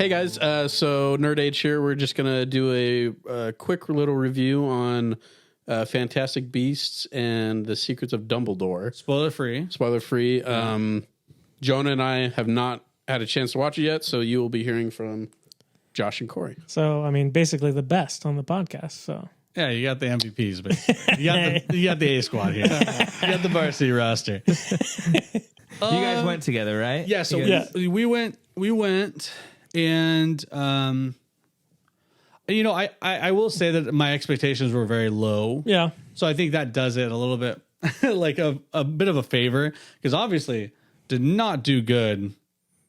Hey guys, so Nerd Age here. We're just gonna do a quick little review on Fantastic Beasts and the Secrets of Dumbledore. Spoiler free. Spoiler free. Jonah and I have not had a chance to watch it yet, so you will be hearing from Josh and Cory. So, I mean, basically the best on the podcast. So, Yeah, you got the MVPs, but you got the A squad here. You got the varsity roster. You guys went together, right? Yeah, so we went, and you know, I will say that my expectations were very low. yeah. So I think that does it a little bit, like a bit of a favor, because obviously did not do good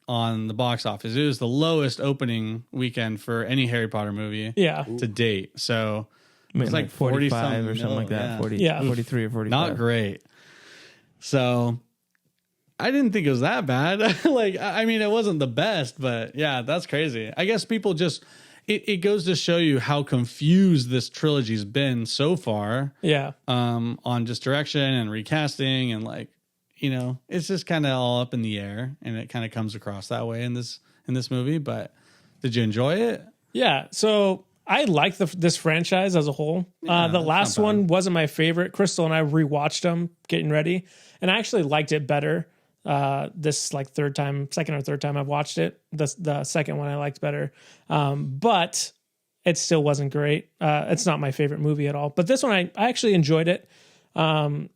on the box office. It was the lowest opening weekend for any Harry Potter movie to date. So I mean, it's like 45 or something like that. 43 or 45. Not great. So I didn't think it was that bad. Like, I mean, it wasn't the best, but yeah, that's crazy. I guess people just, it goes to show you how confused this trilogy's been so far. Yeah. On just direction and recasting, and like, you know, it's just kind of all up in the air, and it kind of comes across that way in this movie. But did you enjoy it? Yeah. So I like this franchise as a whole. The last one wasn't my favorite. Crystal and I rewatched them getting ready, and I actually liked it better. This like second or third time I've watched it. The second one I liked better. But it still wasn't great. It's not my favorite movie at all, but this one I actually enjoyed it. I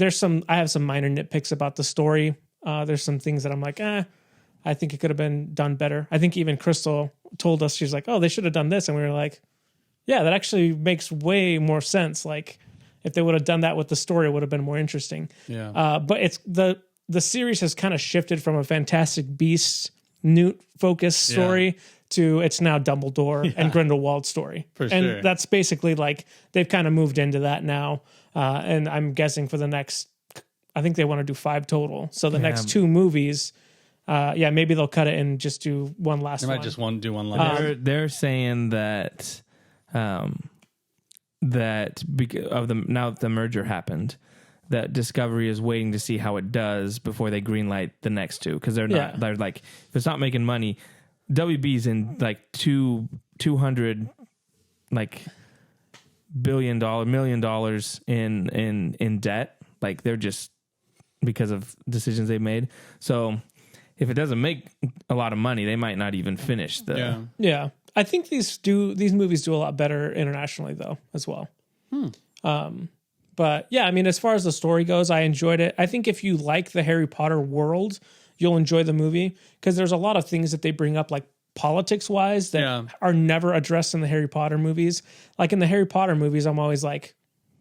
have some minor nitpicks about the story. There's some things that I'm like, I think it could have been done better. I think even Crystal told us, she's like, oh, they should have done this. And we were like, yeah, that actually makes way more sense. Like if they would have done that with the story, it would have been more interesting. Yeah. But it's the series has kind of shifted from a Fantastic Beasts Newt focused story to it's now Dumbledore and Grindelwald story. And that's basically like they've kind of moved into that now. And I'm guessing for the next, I think they want to do 5 total. So the next 2 movies, maybe they'll cut it and just do one last one. They might just do one last. They're saying that because of now that the merger happened, that Discovery is waiting to see how it does before they greenlight the next 2, because they're like, if it's not making money, WB's in like $200 like $1 million in debt. Like they're just, because of decisions they've made. So if it doesn't make a lot of money, they might not even finish the. Yeah. I think these movies do a lot better internationally though as well. But yeah, I mean, as far as the story goes, I enjoyed it. I think if you like the Harry Potter world, you'll enjoy the movie, because there's a lot of things that they bring up, like politics-wise, that are never addressed in the Harry Potter movies. Like in the Harry Potter movies, I'm always like,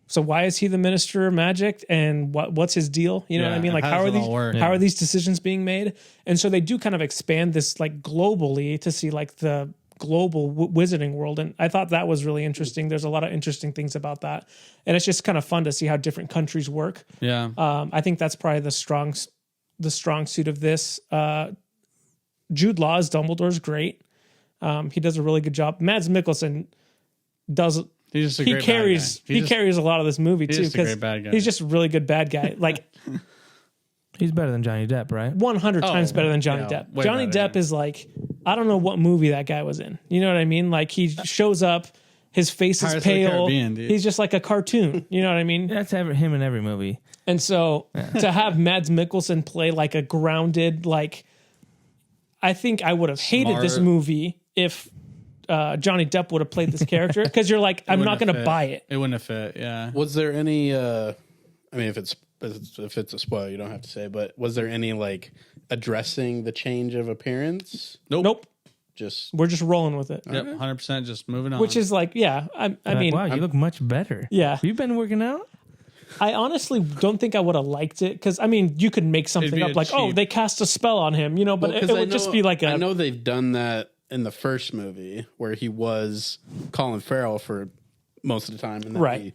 so why is he the Minister of Magic, and what's his deal? You know what I mean? Like how are these decisions being made? And so they do kind of expand this like globally to see like the global wizarding world, and I thought that was really interesting. There's a lot of interesting things about that, and it's just kind of fun to see how different countries work. I think that's probably the strong suit of this. Jude Law as Dumbledore's great. He does a really good job. Mads Mikkelsen does. He carries a lot of this movie too, because he's just a really good bad guy. Like he's better than Johnny Depp, right? 100 times better than Johnny Depp. Johnny Depp is like, I don't know what movie that guy was in. You know what I mean? Like he shows up, his face is pale. He's just like a cartoon. You know what I mean? That's him in every movie. And so to have Mads Mikkelsen play like a grounded, like, I think I would have hated this movie if Johnny Depp would have played this character, because you're like, I'm not going to buy it. It wouldn't have fit. Yeah. Was there any? I mean, if it's a spoiler, you don't have to say. But was there any like addressing the change of appearance? Nope. We're just rolling with it. Yep, 100%. Just moving on. Which is like, I mean, wow, you look much better. Yeah. You've been working out? I honestly don't think I would have liked it, because I mean, you could make something up like, oh, they cast a spell on him, you know, but it would just be like I know they've done that in the first movie where he was Colin Farrell for most of the time, and then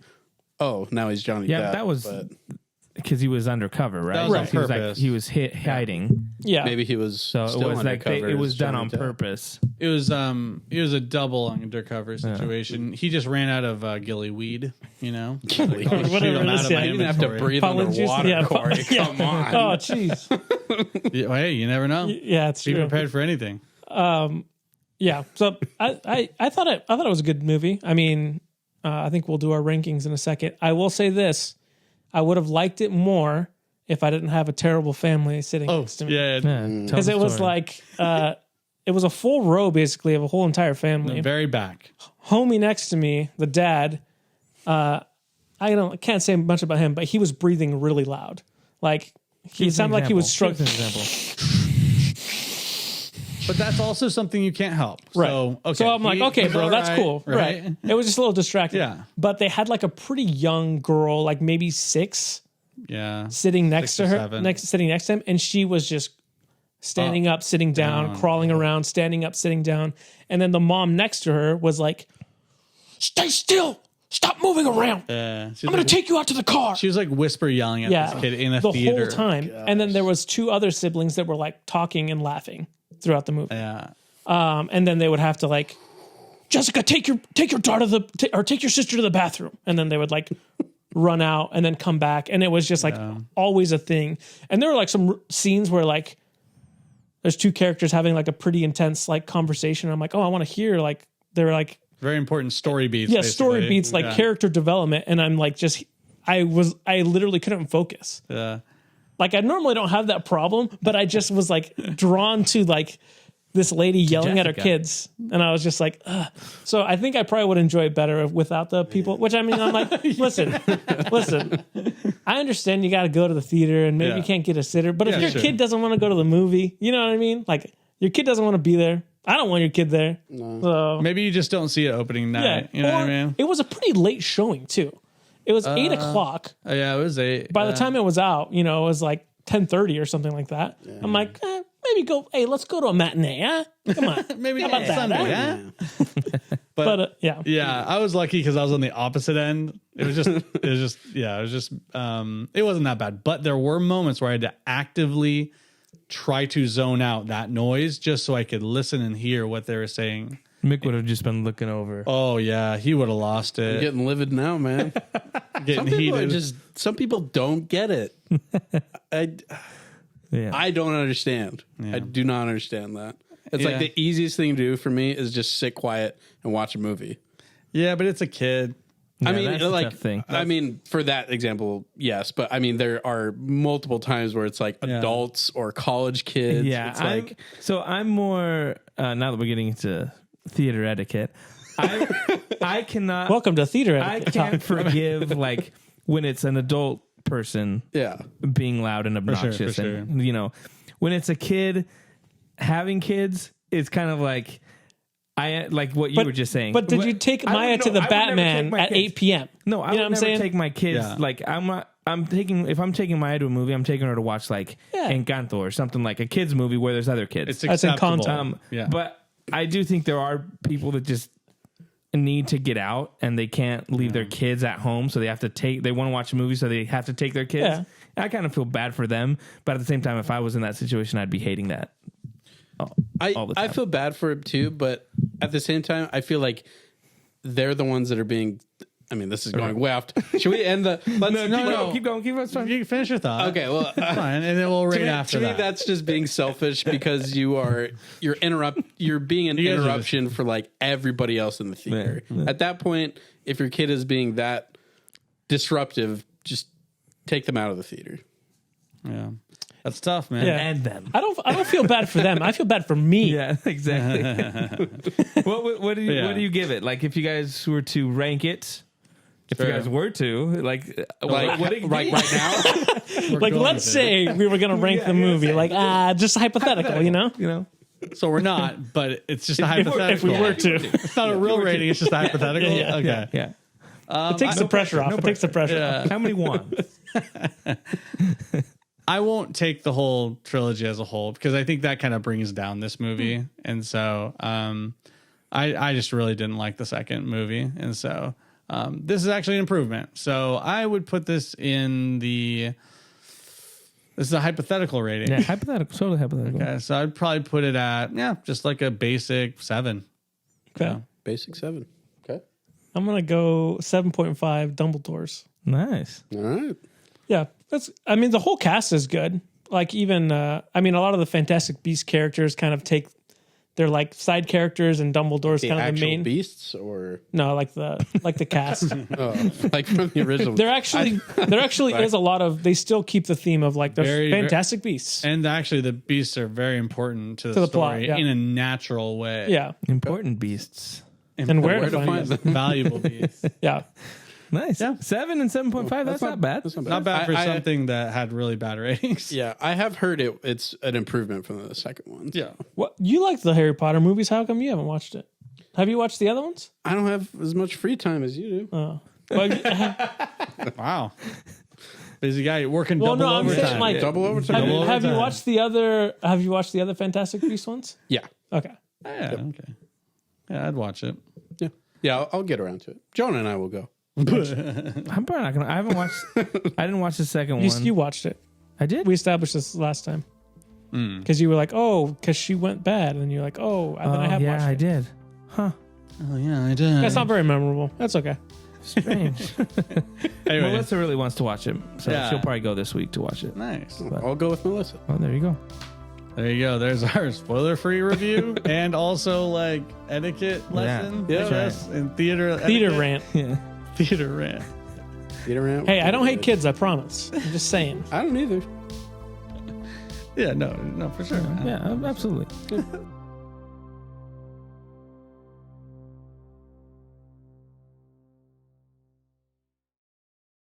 now he's Johnny Depp. Yeah, that was because he was undercover, right? That was on purpose. He was hiding. Yeah, maybe he was. So still it was like it was done on Depp. purpose. It was a double undercover situation. He just ran out of gilly weed, you know. Whatever it is, you didn't have to breathe underwater, Cory. Come on. Oh, jeez. Hey, you never know. Yeah, it's Be true. prepared for anything. yeah. So I thought it was a good movie. I mean, I think we'll do our rankings in a second. I will say this: I would have liked it more if I didn't have a terrible family sitting next to me. Yeah, Because it was like it was a full row basically of a whole entire family. the very back. Homie next to me, the dad. I can't say much about him, but he was breathing really loud. Like he sounded like he was struggling. But that's also something you can't help. Right. So, okay. So I'm like, okay, bro, that's cool. Right. It was just a little distracting. Yeah. But they had like a pretty young girl, like maybe 6, Yeah. sitting next 6 to or her, 7. sitting next to him, and she was just standing up, sitting down, crawling around, standing up, sitting down, and then the mom next to her was like, "Stay still, stop moving around. I'm gonna take you out to the car." She was like whisper yelling at this kid in a the theater whole time. Gosh. And then there was 2 other siblings that were like talking and laughing throughout the movie. Yeah. And then they would have to like, "Jessica, take your daughter take your sister to the bathroom," and then they would like run out and then come back, and it was just like always a thing. And there were like some scenes where like there's 2 characters having like a pretty intense like conversation. I'm like, oh, I want to hear like they were like very important story beats. Yeah, basically. story beats like character development, and I'm like I literally couldn't focus. Yeah. Like I normally don't have that problem, but I just was like drawn to like this lady yelling at her kids, and I was just like, ugh. So I think I probably would enjoy it better without the people. Which I mean, I'm like, listen. I understand you got to go to the theater, and maybe you can't get a sitter, but if your kid doesn't want to go to the movie, you know what I mean? Like your kid doesn't want to be there. I don't want your kid there. No. So maybe you just don't see it opening night. You know what I mean? It was a pretty late showing too. It was 8 o'clock. Yeah, it was 8. By the time it was out, it was like 10:30 or something like that. Yeah. I'm like, maybe go. Hey, let's go to a matinee. Huh? Come on, maybe how about Sunday. Huh? But yeah, I was lucky because I was on the opposite end. It was just, it wasn't that bad. But there were moments where I had to actively try to zone out that noise just so I could listen and hear what they were saying. Mick would have just been looking over. Oh yeah, he would have lost it. I'm getting livid now, man. Getting heated. Some people don't get it. I don't understand. Yeah. I do not understand that. It's like the easiest thing to do for me is just sit quiet and watch a movie. Yeah, but it's a kid. Yeah, I mean, like, thing. I mean, for that example, yes, but I mean, there are multiple times where it's like adults or college kids. Yeah, it's I'm more now that we're getting into theater etiquette. I cannot. Welcome to theater etiquette. I can't forgive like when it's an adult person, being loud and obnoxious, for sure. And when it's a kid having kids, it's kind of like. I like what you were just saying. But did you take Maya to the Batman at 8 p.m.? No, I would never take my kids. Yeah. Like if I'm taking Maya to a movie, I'm taking her to watch like Encanto or something like a kids movie where there's other kids. It's acceptable. But I do think there are people that just need to get out and they can't leave their kids at home, so they want to watch a movie, so they have to take their kids. Yeah. I kind of feel bad for them, but at the same time, if I was in that situation, I'd be hating that. I feel bad for him too, but at the same time, I feel like they're the ones that are being. I mean, this is going way off. Should we end the? No. Keep going. You can finish your thought. Okay, well, fine, and then we'll rate after that. To me, that's just being selfish because you're being an interruption for like everybody else in the theater. Yeah. At that point, if your kid is being that disruptive, just take them out of the theater. Yeah. That's tough, man. Yeah. And them. I don't feel bad for them. I feel bad for me. Yeah, exactly. What do you give it? Like if you guys were to rank it, if you guys were to like right now, like let's say we were gonna rank the movie, like just hypothetical, you know. So we're not, but it's just a hypothetical. If we were to, it's not a real rating. It's just a hypothetical. Okay. Yeah. It takes the pressure off. It takes the pressure off. How many wands? I won't take the whole trilogy as a whole because I think that kind of brings down this movie. And so I just really didn't like the second movie. And so this is actually an improvement. So I would put this in this is a hypothetical rating. Yeah, hypothetical. Totally hypothetical. Okay, so I'd probably put it at, just like a basic 7. Okay. Yeah. Basic 7. Okay. I'm going to go 7.5 Dumbledores. Nice. All right. Yeah. The whole cast is good. Like even, a lot of the Fantastic Beasts characters kind of take they're like side characters, and Dumbledore's The kind of the actual main. beasts, or No, like the cast. like from the original. there actually is a lot of. They still keep the theme of like there's fantastic beasts. And actually, the beasts are very important to the plot, story in a natural way. Yeah, Important beasts. and where to find them. Valuable beasts. Yeah. Nice. Yeah. 7 and 7.5. That's not bad. That's Not bad for something that had really bad ratings. Yeah, I have heard it's an improvement from the second one. Yeah. What you like the Harry Potter movies? How come you haven't watched it? Have you watched the other ones? I don't have as much free time as you do. Oh, well, Wow. Busy guy working Well, double no, I'm saying, overtime. like- Double overtime. have you watched the other? Have you watched the other Fantastic Beasts ones? Yeah, Okay. Yeah, okay. Yeah, I'd watch it. yeah. I'll get around to it. Jonah and I will go. I'm probably not gonna. I haven't watched. I didn't watch the second one. You watched it. I did. We established this last time because you were like, "Oh, because she went bad," and you're like, "Oh," and then I have watched I it. did. Huh. Oh, yeah, I did. That's not very memorable. That's okay. Strange. Anyway, Melissa really wants to watch it, so Yeah. she'll probably go this week to watch it. nice. I'll go with Melissa. Oh, there you go. There you go. There's our spoiler-free review and also like etiquette lesson. Yeah, I guess, and theater Theater etiquette. rant. Yeah. Theater rant. Get around. Hey, I don't hate kids. I promise. I'm just saying. I don't either. Yeah, no, for sure. Yeah, absolutely.